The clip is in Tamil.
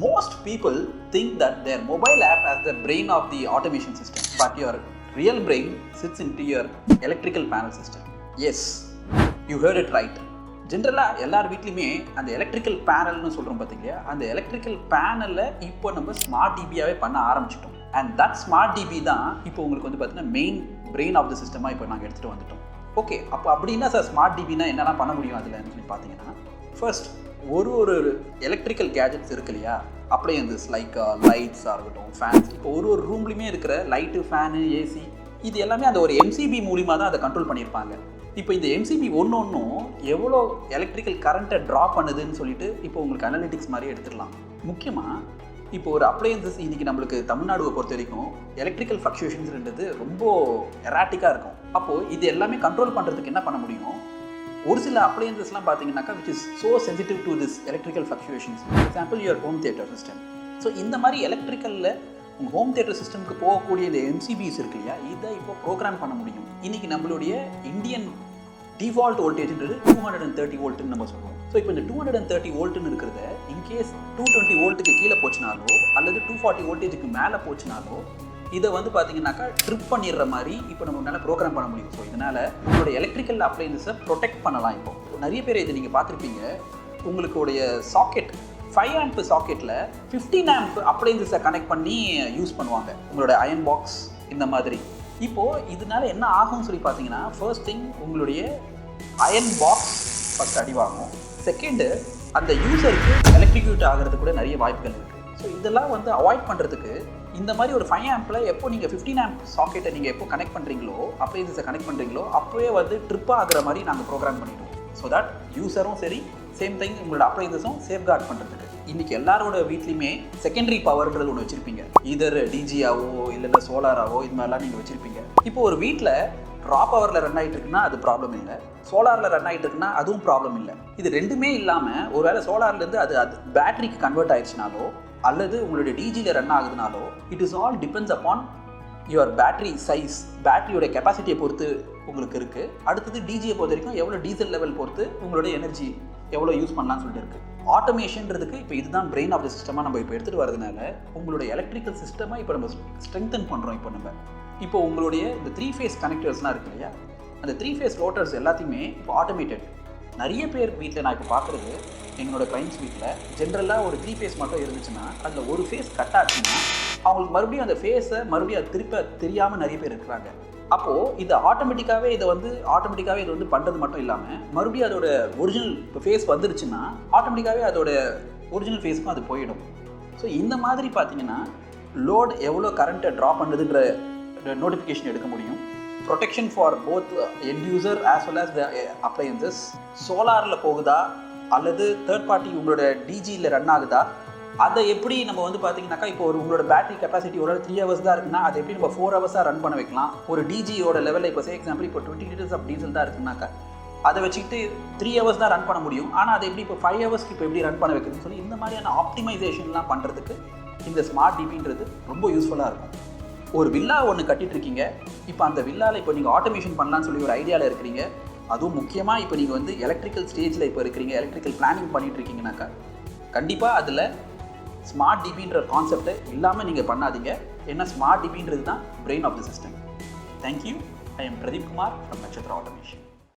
Most people think that their mobile app has the brain of the automation system, but your real brain sits into your electrical panel system. Yes, you heard it right. ஜென்ரலாக எல்லார் வீட்லையுமே அந்த எலக்ட்ரிக்கல் பேனல்னு சொல்கிறோம் பார்த்தீங்களா, அந்த எலக்ட்ரிக்கல் பேனலில் இப்போ நம்ம ஸ்மார்ட் டிபியாகவே பண்ண ஆரம்பிச்சிட்டோம். அண்ட் தட் ஸ்மார்ட் டிபி தான் இப்போ உங்களுக்கு வந்து பார்த்தீங்கன்னா மெயின் பிரெயின் ஆஃப் த சிஸ்டமாக இப்போ நாங்கள் எடுத்துகிட்டு வந்துட்டோம். ஓகே, அப்போ அப்படின்னா சார் ஸ்மார்ட் டிபினா என்னெல்லாம் பண்ண முடியும் அதில்னு சொல்லி பார்த்தீங்கன்னா, ஃபர்ஸ்ட் ஒரு எலக்ட்ரிக்கல் கேஜெட்ஸ் இருக்கு இல்லையா, அப்ளையன்சஸ் லைக் லைட்ஸாக இருக்கட்டும், ஃபேன்ஸ். இப்போ ஒரு ரூம்லையுமே இருக்கிற லைட்டு, ஃபேனு, ஏசி, இது எல்லாமே அந்த ஒரு எம்சிபி மூலிமா தான் அதை கண்ட்ரோல் பண்ணியிருப்பாங்க. இப்போ இந்த எம்சிபி ஒன்றும் எவ்வளோ எலக்ட்ரிக்கல் கரண்ட்டை ட்ரா பண்ணுதுன்னு சொல்லிட்டு இப்போ உங்களுக்கு அனலிட்டிக்ஸ் மாதிரி எடுத்துடலாம். முக்கியமாக இப்போ ஒரு அப்ளையன்சஸ் இன்றைக்கி நம்மளுக்கு தமிழ்நாடுவை பொறுத்த வரைக்கும் எலக்ட்ரிக்கல் ஃப்ளக்சுவேஷன்ஸ்ன்றது ரொம்ப எராட்டிக்காக இருக்கும். அப்போது இது எல்லாமே கண்ட்ரோல் பண்ணுறதுக்கு என்ன பண்ண முடியும், ஒரு சில அப்ளையன்சஸ்லாம் பார்த்தீங்கன்னாக்கா which is so sensitive to this electrical fluctuations. For example your home theatre system. So இந்த மாதிரி எலக்ட்ரிக்கலில் உங்கள் ஹோம் தியேட்டர் சிஸ்டம்க்கு போகக்கூடிய இந்த எம்சிபிஸ் இருக்கு இல்லையா, இதை இப்போ ப்ரோக்ராம் பண்ண முடியும். இன்றைக்கி நம்மளுடைய இந்தியன் டிஃபால்ட் வோல்டேஜ்ன்றது 230 வோல்ட்டுன்னு நம்ம சொல்லுவோம். ஸோ இப்போ இந்த 230 வோல்ட்டுன்னு இருக்கிறத இன்கேஸ் 220 வோல்ட்டுக்கு கீழே போச்சுனாலோ அல்லது 240 வோல்டேஜுக்கு மேலே போச்சுனாலோ இதை வந்து பார்த்தீங்கன்னாக்கா ட்ரிப் பண்ணிடுற மாதிரி இப்போ நம்ம மேலே ப்ரோக்ராம் பண்ண முடியும். ஸோ இதனால் உங்களோட எலக்ட்ரிக்கல் அப்ளையன்ஸை ப்ரொடெக்ட் பண்ணலாம். இப்போ நிறைய பேர் இதை நீங்கள் பார்த்துருப்பீங்க, உங்களுடைய சாக்கெட் 5 ஆம்ப் சாக்கெட்டில் 15 ஆம்ப் அப்ளையன்ஸை கனெக்ட் பண்ணி யூஸ் பண்ணுவாங்க, உங்களோட அயன் பாக்ஸ் இந்த மாதிரி. இப்போது இதனால என்ன ஆகும்னு சொல்லி பார்த்தீங்கன்னா, ஃபர்ஸ்ட் திங் உங்களுடைய அயன் பாக்ஸ் ஃபஸ்ட் அடிவாகும். செகண்டு அந்த யூசருக்கு எலக்ட்ரிக்யூட் ஆகிறதுக்கு கூட நிறைய வாய்ப்புகள் இருக்குது. ஸோ இதெல்லாம் வந்து அவாய்ட் பண்ணுறதுக்கு இந்த மாதிரி ஒரு 5 ஆம்பில் எப்போ நீங்கள் 15 ஆம்ப் சாக்கெட்டை நீங்கள் எப்போ கனெக்ட் பண்ணுறீங்களோ, அப்ளையன்ஸை கனெக்ட் பண்ணுறீங்களோ, அப்போவே வந்து ட்ரிப் ஆகிற மாதிரி நாங்கள் ப்ரோக்ராம் பண்ணிவிடுவோம். ஸோ தட் யூஸரும் சரி, சேம் டைம் உங்களோட அப்ளையன்ஸும் சேஃப்கார்ட் பண்ணுறதுக்கு. இன்றைக்கி எல்லாரோட வீட்லேயுமே செகண்டரி பவர்ன்றது ஒன்று வச்சுருப்பீங்க. இதர் டிஜியாவோ இல்லைன்னா சோலாராவோ இது மாதிரிலாம் நீங்கள் வச்சுருப்பீங்க. இப்போ ஒரு வீட்டில் ரா பவரில் ரன் ஆகிட்டு இருக்குன்னா அது ப்ராப்ளம் இல்லை, சோலாரில் ரன் ஆகிட்டு இருக்குன்னா அதுவும் ப்ராப்ளம் இல்லை. இது ரெண்டுமே இல்லாமல் ஒரு வேளை சோலார்லேருந்து அது பேட்டரிக்கு கன்வெர்ட் ஆயிடுச்சுனாலோ அல்லது உங்களுடைய டிஜியில் ரன் ஆகுதுனாலோ, it is all depends upon your battery size. பேட்டரியோட கெப்பாசிட்டியை பொறுத்து உங்களுக்கு இருக்குது. அடுத்தது டிஜியை பொறுத்த வரைக்கும் எவ்வளோ டீசல் லெவல் பொறுத்து உங்களோட எனர்ஜி எவ்வளோ யூஸ் பண்ணலாம்னு சொல்லிட்டு இருக்குது. ஆட்டோமேஷன்றதுக்கு இப்போ இதுதான் பிரெயின் ஆஃப் த சிஸ்டமாக நம்ம இப்போ எடுத்துகிட்டு வரதுனால உங்களோட எலக்ட்ரிக்கல் சிஸ்டமாக இப்போ நம்ம ஸ்ட்ரெங்தன் பண்ணுறோம். இப்போ உங்களுடைய இந்த 3 ஃபேஸ் கனெக்டர்ஸ்லாம் இருக்கு இல்லையா, அந்த 3 ஃபேஸ் ரோட்டர்ஸ் எல்லாத்தையுமே இப்போ ஆட்டோமேட்டட். நிறைய பேர் வீட்டில் நான் இப்போ பார்க்குறது, என்னோட கிளைண்ட்ஸ் வீட்டில் ஜென்ரலாக ஒரு 3 ஃபேஸ் மட்டும் இருந்துச்சுன்னா அதில் ஒரு ஃபேஸ் கட் ஆச்சுன்னா அவங்களுக்கு மறுபடியும் அந்த ஃபேஸை மறுபடியும் அது திருப்ப தெரியாமல் நிறைய பேர் இருக்கிறாங்க. அப்போது இது ஆட்டோமேட்டிக்காகவே இது வந்து பண்ணுறது மட்டும் இல்லாமல் மறுபடியும் அதோட ஒரிஜினல் இப்போ ஃபேஸ் வந்துருச்சுன்னா ஆட்டோமேட்டிக்காகவே அதோட ஒரிஜினல் ஃபேஸுக்கும் அது போயிடும். ஸோ இந்த மாதிரி பார்த்தீங்கன்னா லோட் எவ்வளோ கரண்ட்டை ட்ரா பண்ணுறதுங்கிற நோட்டிஃபிகேஷன் எடுக்க முடியும். Protection for both end user as well as the appliances. சோலாரில் போகுதா அல்லது தேர்ட் பார்ட்டி உங்களோட டிஜியில் ரன் ஆகுதா, அதை எப்படி நம்ம வந்து பார்த்தீங்கன்னாக்கா இப்போ உங்களோட பேட்டரி கெப்பாசிட்டி ஒரு 3 ஹவர்ஸ் தான் இருக்குன்னா அதை எப்படி நம்ம 4 ஹவர்ஸாக ரன் பண்ண வைக்கலாம். ஒரு டிஜியோட லெவலில் இப்போ எக்ஸாம்பிள் இப்போ 20 லிட்டர்ஸ் ஆஃப் டீசல் தான் இருக்குனாக்கா அதை வச்சுக்கிட்டு 3 ஹவர்ஸ் தான் ரன் பண்ண முடியும். ஆனால் அதை எப்படி இப்போ 5 ஹவர்ஸ்க்கு இப்போ எப்படி ரன் பண்ண வைக்கிறதுன்னு சொல்லி இந்த மாதிரியான ஆப்டிமைசேஷன்லாம் பண்ணுறதுக்கு இந்த ஸ்மார்ட் டிபின்றது ரொம்ப யூஸ்ஃபுல்லாக இருக்கும். ஒரு வில்லா ஒன்று கட்டிகிட்ருக்கீங்க, இப்போ அந்த வில்லாவில் இப்போ நீங்கள் ஆட்டோமேஷன் பண்ணலான்னு சொல்லி ஒரு ஐடியாவில் இருக்கிறீங்க. அதுவும் முக்கியமாக இப்போ நீங்கள் வந்து எலக்ட்ரிக்கல் ஸ்டேஜில் இப்போ இருக்கிறீங்க, எலக்ட்ரிக்கல் பிளானிங் பண்ணிகிட்டு இருக்கீங்கனாக்கா கண்டிப்பாக அதில் ஸ்மார்ட் டிபின்ற கான்செப்டை இல்லாமல் நீங்கள் பண்ணாதீங்க. ஏன்னா ஸ்மார்ட் டிபின்றது தான் brain of the system. Thank you. I am Pradeep Kumar from Natchathira automation.